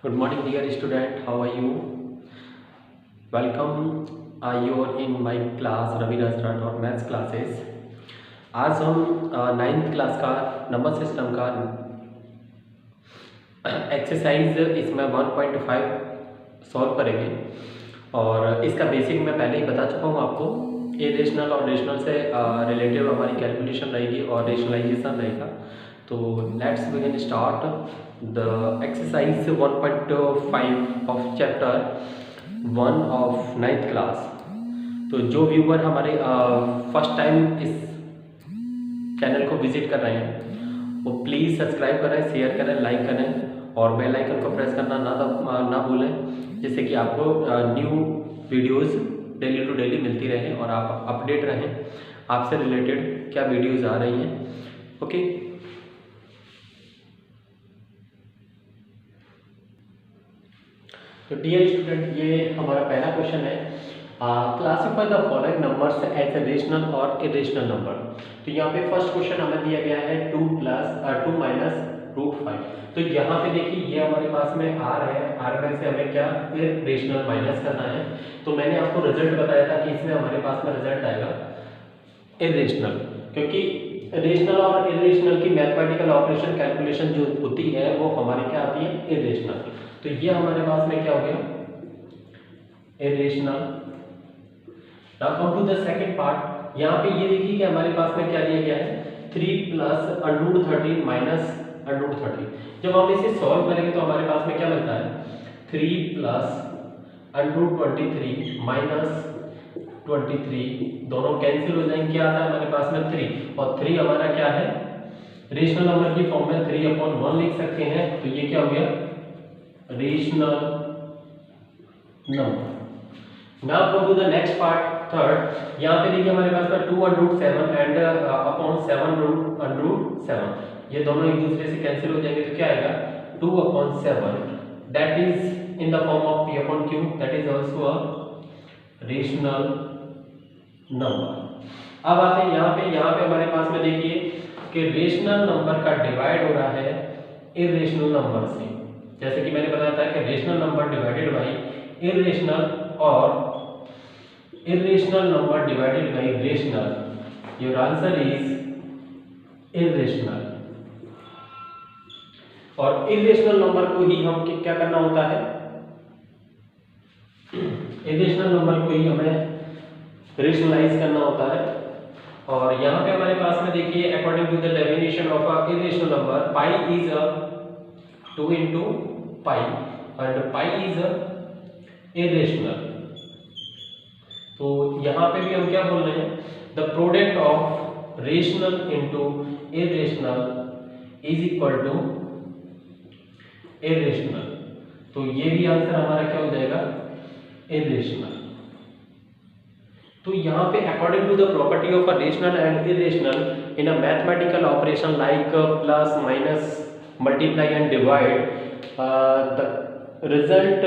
Good morning, dear student. How are you? Welcome. You are in my class Ravi Rajrat और maths classes. आज हम ninth class का number system का exercise इसमें 1.5 solve करेंगे और इसका बेसिक मैं पहले ही बता चुका हूँ आपको। इरेशनल और रेशनल से रिलेटिव हमारी कैलकुलेशन रहेगी और रेशनलाइजेशन रहेगा। तो let's begin start the exercise 1.5 of chapter 1 of ninth class. तो जो व्यूअर हमारे फर्स्ट टाइम इस चैनल को विजिट कर रहे हैं वो प्लीज़ सब्सक्राइब करें, शेयर करें, लाइक करें और बेल आइकन को प्रेस करना ना भूलें, जिससे कि आपको new videos daily to daily मिलती रहे और आप अपडेट रहें आपसे रिलेटेड क्या वीडियोस आ रही हैं। ओके, तो डियर स्टूडेंट, ये हमारा पहला क्वेश्चन है। Classify the following numbers as a rational और इरेशनल नंबर। तो यहाँ पे फर्स्ट क्वेश्चन हमें दिया गया है 2 माइनस रूट 5। तो यहाँ पे देखिए ये हमारे पास में आर है, आर में से हमें क्या इरेशनल माइनस करना है। तो मैंने आपको रिजल्ट बताया था कि इसमें हमारे पास में रिजल्ट आएगा इरेशनल, क्योंकि रेशनल और इरेशनल की मैथमेटिकल ऑपरेशन कैलकुलेशन जो होती है वो हमारे क्या आती है इरेशनल। तो ये हमारे पास में क्या हो गया irrational. Now come to the second part. यहाँ पे ये देखिए कि हमारे पास में क्या दिया गया है 3 प्लस अंडरूट 13 माइनस अंडरूट 13। जब हम इसे सॉल्व करेंगे तो हमारे पास में क्या मिलता है 3 प्लस अंडरूट 23 माइनस 23, दोनों कैंसिल हो जाएंगे। क्या आता है हमारे पास में 3 और 3 हमारा क्या है रेशनल नंबर की फॉर्म में 3/1 लिख सकते हैं। तो ये क्या हो गया rational number. Now come to the next part third. यहाँ पे देखिए हमारे पास में 2/7 एंड अपॉन 7/7, ये दोनों एक दूसरे से कैंसिल हो जाएंगे। तो क्या आएगा 2/7 that is in the form of p/q, that is also a rational number. अब आते हैं यहाँ पे हमारे पास में देखिए कि रेशनल नंबर का डिवाइड हो रहा है इरेशनल नंबर से। जैसे कि मैंने बताया था कि rational number divided by irrational और irrational number divided by rational. Your answer is irrational. और इरेशनल नंबर को ही हम क्या करना होता है इरेशनल नंबर को ही हमें रेशनलाइज करना होता है। और यहाँ पे हमारे पास में देखिए according to the definition of a irrational number pi is a 2 into pi and pi is a irrational। तो यहाँ पे भी हम क्या बोल रहे हैं the product of rational into irrational is equal to irrational. तो ये भी आंसर हमारा क्या हो जाएगा इरेशनल। तो यहाँ पे according to the property of a rational and irrational in a mathematical operation like plus minus multiply and divide, the result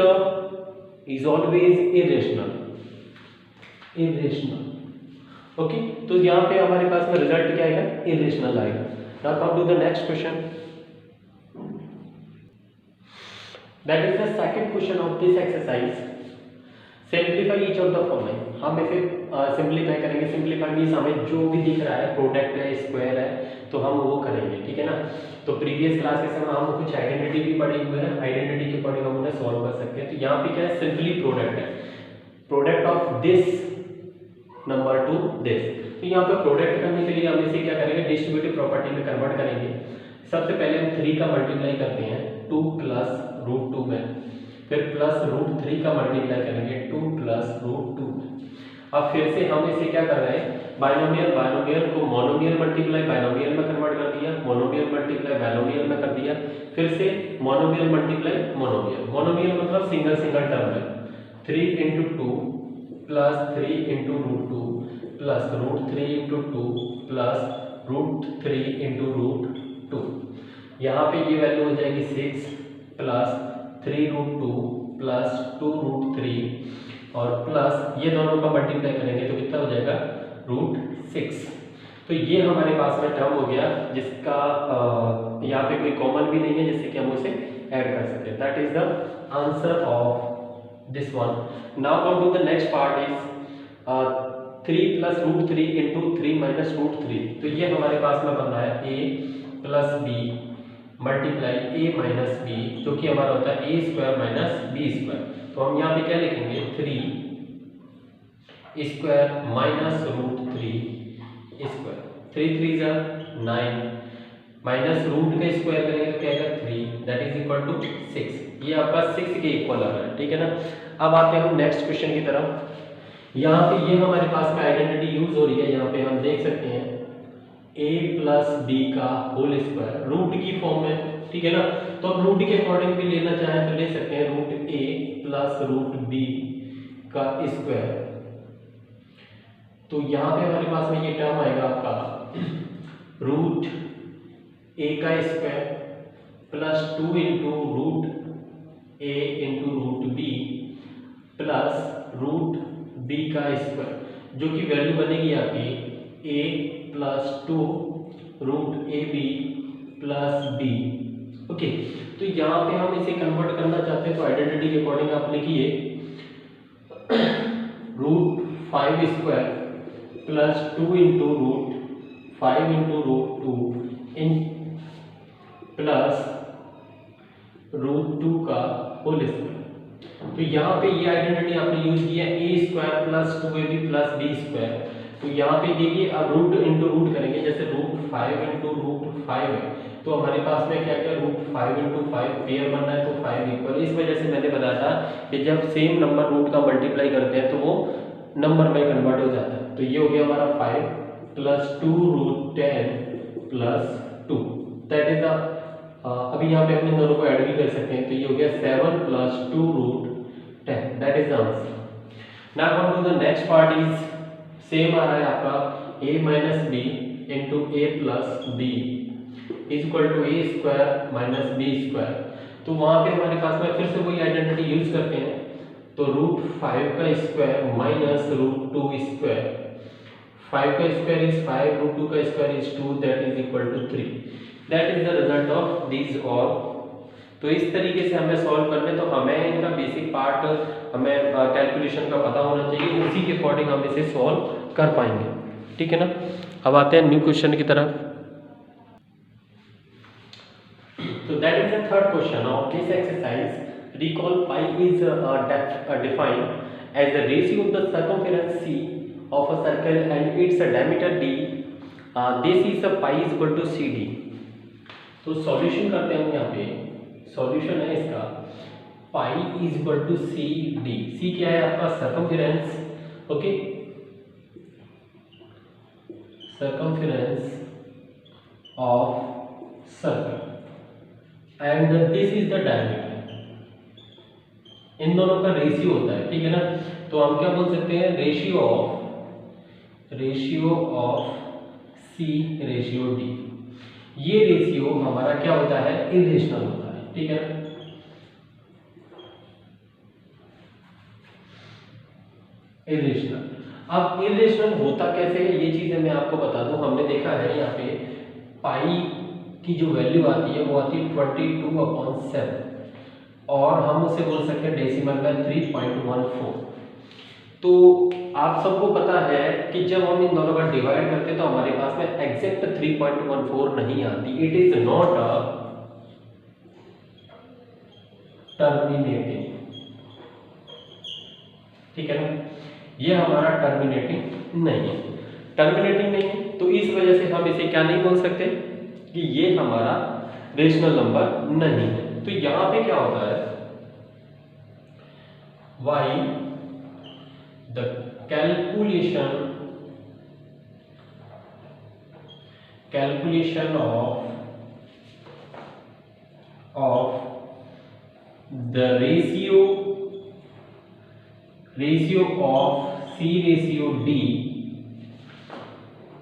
is always irrational। ओके, तो यहाँ पे हमारे पास में रिजल्ट क्या आएगा irrational आएगा। Now come to the next question, that is the second question of this exercise। Simplify each of the following. हम इसे सिंप्लीफाई करेंगे। सिंप्लीफाई मींस हमें जो भी दिख रहा है प्रोडक्ट है स्क्वायर है तो हम वो करेंगे, ठीक है ना। तो प्रीवियस क्लासेस में हम कुछ आइडेंटिटी भी पढ़े हुए हैं, आइडेंटिटी के पढ़े हम उन्हें सॉल्व कर सकते हैं। तो यहाँ पे क्या है सिंपली प्रोडक्ट है, product of this number two this. तो यहाँ पे प्रोडक्ट करने के लिए हम इसे क्या करेंगे डिस्ट्रीब्यूटिव प्रॉपर्टी में कन्वर्ट करेंगे। सबसे पहले हम 3 का मल्टीप्लाई करते हैं 2 प्लस रूट 2 में, फिर प्लस रूट 3 का मल्टीप्लाई करेंगे 2 प्लस रूट 2। अब फिर से हम इसे क्या कर रहे हैं बायनोमियल को मोनोमियल मल्टीप्लाई बायनोमियल में कन्वर्ट कर दिया, मोनोमियल मल्टीप्लाई बायनोमियल में कर दिया, फिर से मोनोमियल मल्टीप्लाई मोनोमियल मतलब सिंगल टर्म है। 3 into 2 प्लस 3 into रूट 2 प्लस रूट 3 into 2 प्लस रूट 3 into रूट 2। यहाँ पे ये वैल्यू हो जाएगी 6 प्लस 3 रूट 2 प्लस 2 रूट 3 और प्लस ये दोनों का मल्टीप्लाई करेंगे तो कितना हो जाएगा रूट 6। तो ये हमारे पास में टर्म हो गया जिसका यहाँ पे कोई कॉमन भी नहीं है जिससे कि हम उसे ऐड कर सकते हैं। That is the answer of this one. Now come to the next part is 3 plus root 3 into 3 minus root 3। तो ये हमारे पास में बन रहा है a plus B multiply a minus B, जो कि हमारा होता है a square minus B square. तो हम यहाँ पे क्या लिखेंगे 3 स्क्वायर माइनस रूट 3 स्क्वायर। 3 3 जा 9 माइनस रूट का स्क्वायर करेंगे तो क्या आएगा 3, दैट इज इक्वल टू 6। ये आपका 6 के इक्वल आ रहा है, ठीक है ना। अब आते हैं हम नेक्स्ट क्वेश्चन की तरफ। यहाँ पे ये हमारे पास में आइडेंटिटी यूज हो रही है। यहाँ पे हम देख सकते हैं a प्लस बी का होल स्क्वायर रूट की फॉर्म में, ठीक है ना। तो हम रूट के अकॉर्डिंग भी लेना चाहें तो ले सकते हैं root a plus root b का स्क्वायर। तो यहाँ पे हमारे पास में ये टर्म आएगा आपका रूट a का square plus 2 into root a into root b plus root b का स्क्वायर, जो कि वैल्यू बनेगी आपकी a plus 2 root A B plus B. Okay, तो यहाँ पे हम इसे कन्वर्ट करना चाहते हैं तो आइडेंटिटी के अकॉर्डिंग आप लिखिए root 5 square plus 2 into root 5 into root 2 in plus root 2 का होल स्क्वायर। तो यहाँ पे ये आइडेंटिटी आपने यूज किया A square plus 2ab plus B square. तो यहाँ पे देखिए अब रूट इंटू रूट करेंगे, जैसे रूट 5 इंटू रूट 5 है तो हमारे पास में क्या क्या रूट 5 इंटू 5 पेयर बनना है तो 5 इक्वल। इस वजह से मैंने बताया था कि जब सेम नंबर रूट का मल्टीप्लाई करते हैं तो वो नंबर में कन्वर्ट हो जाता है। तो ये हो गया हमारा 5 plus 2 root 10 plus 2, that is the अभी यहाँ पे हम इन दोनों को ऐड भी कर सकते हैं। तो ये हो गया 7 plus 2 root 10, that is the answer. Now come to the next part is same आ रहा है आपका a minus B into A plus B is equal to A square minus B square. तो वहाँ पे हमारे पास में फिर से वही आइडेंटिटी यूज करते हैं। तो रूट 5 का स्क्वायर माइनस रूट 2 स्क्वायर, 5 का स्क्वायर इज 5, रूट 2 का square is 2, that is equal to 3। That is the result of this all. तो इस तरीके से हमें सॉल्व करने, तो हमें इनका बेसिक पार्ट हमें कैलकुलेशन का पता होना चाहिए, उसी के अकॉर्डिंग हम इसे सॉल्व कर पाएंगे, ठीक है ना। अब आते हैं न्यू क्वेश्चन की तरफ। तो that is the third question of this exercise. Recall pi is defined as the ratio of the circumference c of a circle and its diameter d। This is a pi is equal to cd। तो solution करते हैं हम यहाँ पे। Solution है इसका pi is equal to C D. C क्या है आपका circumference, okay, circumference of circle and this is the diameter. इन दोनों का रेशियो होता है, ठीक है ना। तो हम क्या बोल सकते हैं ratio of C ratio D. ये रेशियो हमारा क्या होता है इरेशनल होता है, ठीक है। इरेशनल, अब इरेशनल होता कैसे है ये चीजें मैं आपको बता दूं। हमने देखा है यहाँ पे पाई की जो वैल्यू आती है वो आती है 22/7 और हम उसे बोल सकते हैं डेसिमल में 3.14। तो आप सबको पता है कि जब हम इन दोनों का डिवाइड करते हैं तो हमारे पास में एग्जैक्ट 3.14 नहीं आती। It is not a terminating, ठीक है ना। ये हमारा टर्मिनेटिंग नहीं है, टर्मिनेटिंग नहीं है। तो इस वजह से हम इसे क्या नहीं बोल सकते कि ये हमारा रेशनल नंबर नहीं है। तो यहां पे क्या होता है why the calculation of the ratio of C ratio D,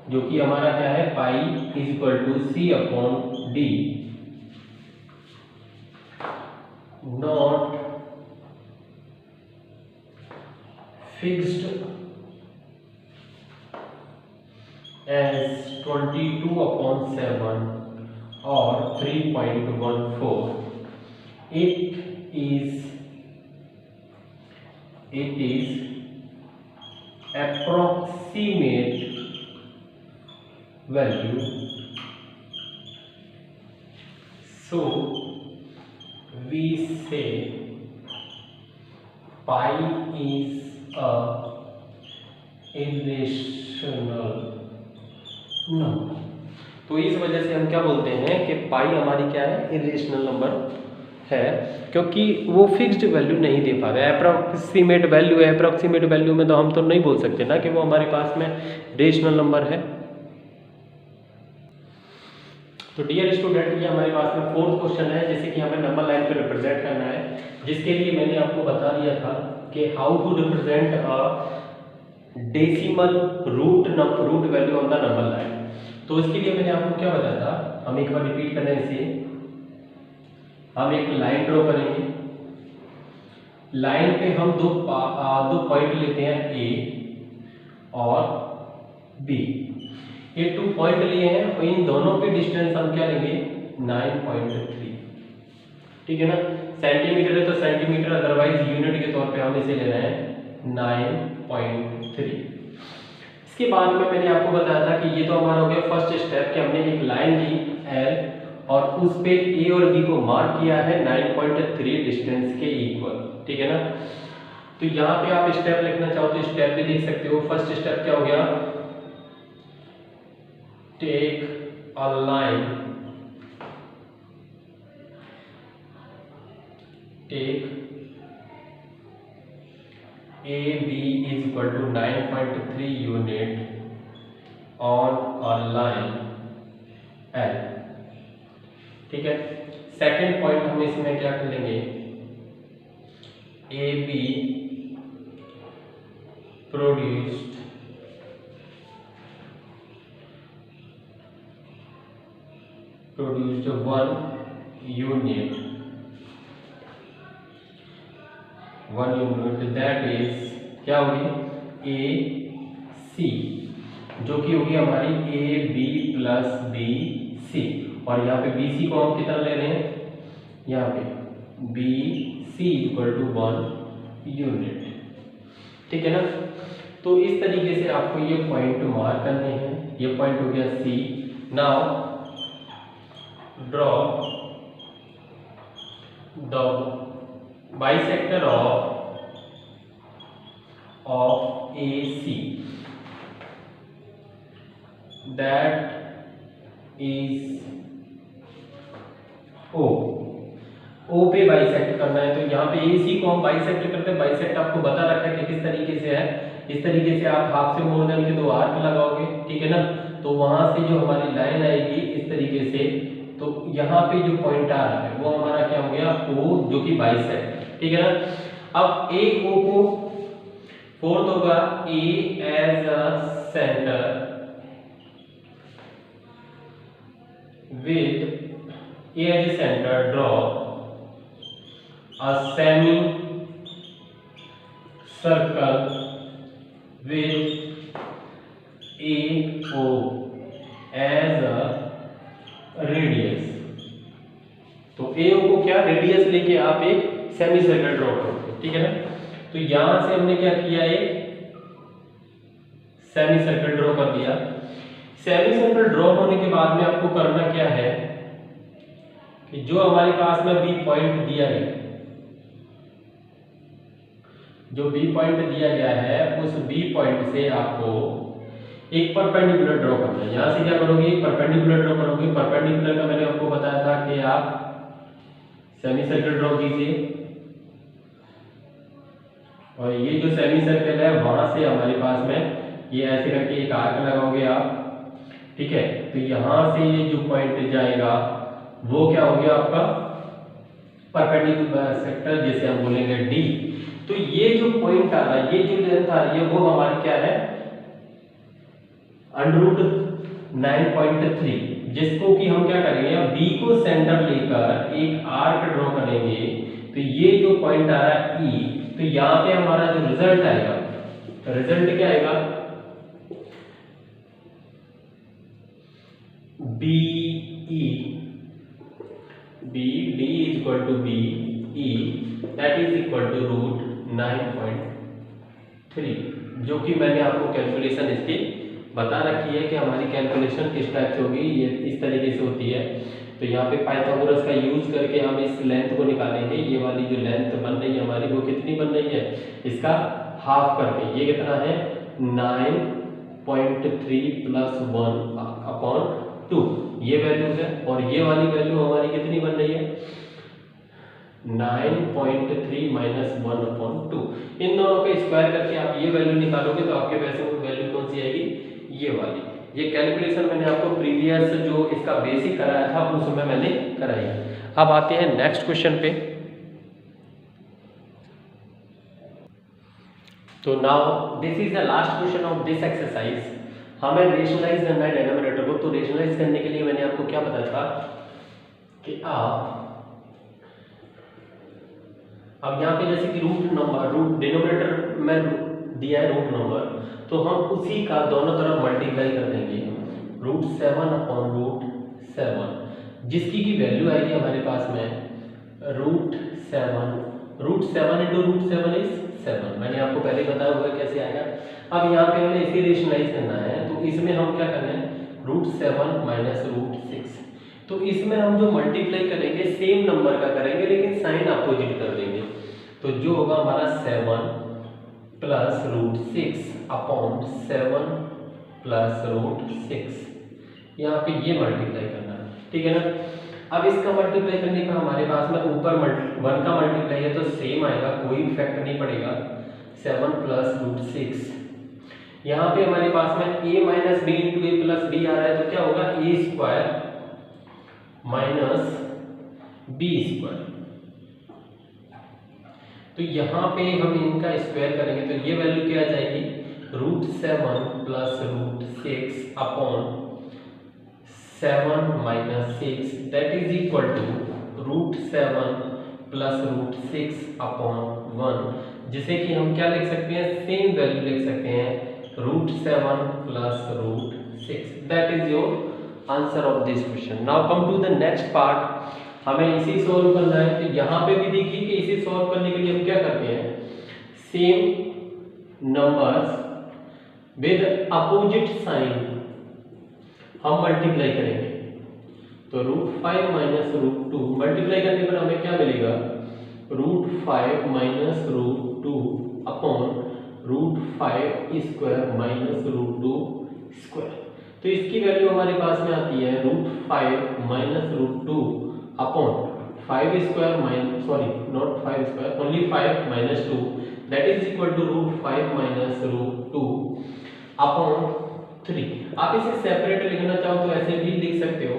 जो कि हमारा क्या है pi is equal to C upon D, not fixed as 22/7 और 3.14 it is approximate value, so we say pi is a irrational number. तो इस वजह से हम क्या बोलते हैं कि पाई हमारी क्या है, इरेशनल नंबर है, क्योंकि वो फिक्स्ड वैल्यू नहीं दे पा रहा है। अप्रोक्सीमेट वैल्यू है, अप्रोक्सीमेट वैल्यू में तो हम तो नहीं बोल सकते ना कि वो हमारे पास में रेशनल नंबर है। तो डियर स्टूडेंट, ये हमारे पास में फोर्थ क्वेश्चन है, जैसे कि हमें नंबर लाइन पे रिप्रेजेंट करना है, जिसके लिए मैंने आपको बता दिया था कि how to represent a decimal root value on the number line. तो इसके लिए मैंने आपको क्या बताया था, हम एक बार रिपीट करना है इसे। हम एक लाइन ड्रॉ करेंगे, लाइन पे हम दो पॉइंट लेते हैं ए और बी। ये 2 पॉइंट लिए हैं और इन दोनों की डिस्टेंस हम क्या लेंगे, 9.3। ठीक है ना, सेंटीमीटर है तो सेंटीमीटर, अदरवाइज यूनिट के तौर पे हम इसे ले रहे हैं 9.3। इसके बाद में मैंने आपको बताया था कि ये तो हमारा हो गया फर्स्ट स्टेप कि हमने एक लाइन ली एल और उस पे ए और बी को मार्क किया है 9.3 डिस्टेंस के इक्वल। ठीक है ना, तो यहाँ पे आप स्टेप लिखना चाहो तो स्टेप भी लिख सकते हो। फर्स्ट स्टेप क्या हो गया, take a line, take A B is equal to 9.3 unit on a line L. ठीक है, सेकेंड पॉइंट हम इसमें क्या कर लेंगे, A B produced one unit that is क्या होगी, ए सी, जो कि होगी हमारी A B plus B C. और यहाँ पे बी सी को हम कितना ले रहे हैं, यहाँ पे B C equal to 1 unit. ठीक है ना, तो इस तरीके से आपको ये पॉइंट मार्क करने हैं। ये पॉइंट हो गया C. Now draw the bisector of A C that is O पे बाइसेक्ट करना है। तो यहाँ पे ए सी को हम बाइसेक्ट करते हैं। बाइसेक्ट आपको बता रखा है कि किस तरीके से है। इस तरीके से आप हाफ से मोर देन के 2 आर्क लगाओगे। ठीक है ना, तो वहां से जो हमारी लाइन आएगी इस तरीके से, तो यहाँ पे जो पॉइंट आ रहा है वो हमारा क्या हो गया, ओ, जो कि बाइसेक्ट। ठीक है ना, अब ए ओ को फोर्थ होगा A as a centre with A as a center, draw a semi circle with AO as a radius। तो AO को क्या रेडियस लेके आप एक सेमी सर्कल ड्रॉ करोगे। ठीक है ना, तो यहां से हमने क्या किया, एक सेमी सर्कल ड्रॉ कर दिया। सेमी सर्कल ड्रॉ होने के बाद में आपको करना क्या है कि जो हमारे पास में बी पॉइंट दिया गया, जो बी पॉइंट दिया गया है उस बी पॉइंट से आपको एक परपेंडिकुलर ड्रॉ करना है। यहां से क्या करोगे, परपेंडिकुलर ड्रॉ करोगे। परपेंडिकुलर का मैंने आपको बताया था कि आप सेमी सर्कल ड्रॉ कीजिए और ये जो सेमी सर्कल है वहां से हमारे पास में ये ऐसे करके एक आर्क लगाओगे आप। ठीक है, तो यहां से ये जो पॉइंट जाएगा वो क्या हो गया आपका परपेंडिकुलर सेक्टर, जिसे हम बोलेंगे डी। तो ये जो पॉइंट आ रहा है, ये जो लेंथ आ रही है वो हमारी क्या है, √9.3, जिसको कि हम क्या करेंगे, अब बी को सेंटर लेकर एक आर्क ड्रॉ करेंगे। तो ये जो पॉइंट आ रहा है ई, तो यहाँ पे हमारा जो रिजल्ट आएगा, तो रिजल्ट क्या आएगा, B D is equal to B E that is equal to root 9.3, जो कि मैंने आपको कैलकुलेशन इसकी बता रखी है कि हमारी कैलकुलेशन किस टाइप से होगी, ये इस तरीके से होती है। तो यहाँ पे पाइथागोरस का यूज करके हम इस लेंथ को निकालेंगे। ये वाली जो लेंथ बन रही है हमारी वो कितनी बन रही है, इसका हाफ करके ये कितना है 9.3 प्लस 1/2 ये वैल्यू है। और ये वाली वैल्यू हमारी कितनी बन रही है 9.3 माइनस 1/2। इन दोनों का स्क्वायर करके आप ये वैल्यू निकालोगे तो आपके पैसे में वैल्यू कौन सी आएगी, ये वाली। ये कैलकुलेशन मैंने आपको प्रीवियस जो इसका बेसिक कराया था उसमें मैंने कराई है। अब आते हैं नेक्स्ट क्वेश्चन पे। तो now this is the last question of this exercise. हमें रेशनलाइज करना है डिनोमिनेटर को। तो रेशनलाइज करने के लिए मैंने आपको क्या बताया था कि अब यहाँ पे जैसे कि रूट डिनोमिनेटर में दिया है रूट नंबर, तो हम उसी का दोनों तरफ मल्टीप्लाई कर देंगे √7/√7, जिसकी की वैल्यू आएगी हमारे पास में √7 into √7 इज 7। मैंने आपको पहले बताया हुआ कैसे आएगा। अब यहाँ पे हमें इसे रेशनलाइज करना है, तो इसमें हम क्या करना है √7 माइनस √6। तो इसमें हम जो मल्टीप्लाई करेंगे सेम नंबर का करेंगे लेकिन साइन अपोजिट कर देंगे। तो जो होगा हमारा 7 प्लस √6/7 प्लस √6, यहाँ पे ये मल्टीप्लाई करना है, ठीक है ना। अब इसका मल्टीप्लाई करने पर हमारे पास में ऊपर 1 का मल्टीप्लाई है तो सेम आएगा, कोई इफेक्ट नहीं पड़ेगा। 7 प्लस √6, यहाँ पे हमारे पास में a minus B into A plus B आ रहा है, तो क्या होगा a² माइनस b²। तो यहाँ पे हम इनका स्क्वायर करेंगे तो ये वैल्यू क्या आ जाएगी √7 plus √6/7 minus 6 that is equal to √7 plus √6/1, जिसे कि हम क्या लिख सकते हैं सेम वैल्यू लिख सकते हैं √7 plus √6। That is your answer of this question. Now come to the next part. हमें इसी सॉल्व करना है। तो यहाँ पे भी देखिए कि इसे सॉल्व करने के लिए हम क्या करते हैं same numbers with opposite sign हम मल्टीप्लाई करेंगे। तो √5 माइनस √2 मल्टीप्लाई करने पर हमें क्या मिलेगा √5 माइनस √2/√5² माइनस √2²। तो इसकी वैल्यू हमारे पास में आती है √5 minus √2/5² minus only 5 minus 2 that is equal to √5 minus √2/3। आप इसे सेपरेट लिखना चाहो तो ऐसे भी लिख सकते हो।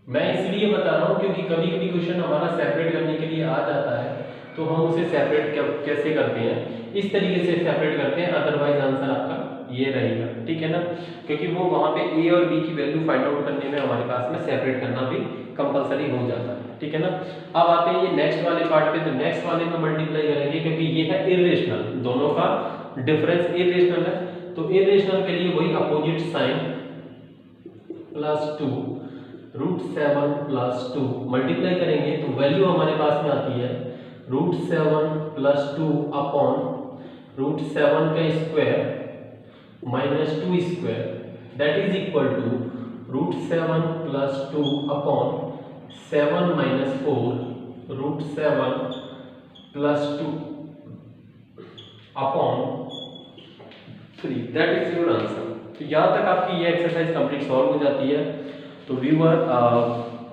मैं इसलिए बता रहा हूँ क्योंकि कभी कभी क्वेश्चन हमारा सेपरेट करने के लिए आ जाता है, तो हम उसे सेपरेट कैसे करते हैं इस तरीके से सेपरेट करते हैं, अदरवाइज आंसर आपका ये रहेगा, ठीक है ना। क्योंकि वो वहाँ पे a और b की वैल्यू फाइंड आउट करने में हमारे पास में सेपरेट करना भी कंपलसरी हो जाता है, ठीक है ना। अब आते हैं ये नेक्स्ट वाले पार्ट पे। तो नेक्स्ट वाले में मल्टीप्लाई करेंगे क्योंकि ये है इरेशनल, दोनों का डिफरेंस इरेशनल है। तो इरेशनल के लिए वही अपोजिट साइन +2 √7 प्लस 2 मल्टीप्लाई करेंगे तो वैल्यू हमारे पास में आती है √7 प्लस 2/√7 का square minus 2² that is equal to √7 plus 2/7 minus 4 √7 plus 2/3 that is your answer. तो यहाँ तक आपकी ये एक्सरसाइज कंप्लीट सॉल्व हो जाती है। तो व्यूअर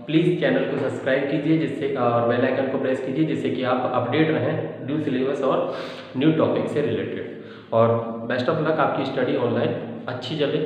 प्लीज़ चैनल को सब्सक्राइब कीजिए जिससे और बेल आइकन को प्रेस कीजिए जिससे कि आप अपडेट रहें न्यू सिलेबस और न्यू टॉपिक से रिलेटेड। और बेस्ट ऑफ लक, आपकी स्टडी ऑनलाइन अच्छी चले।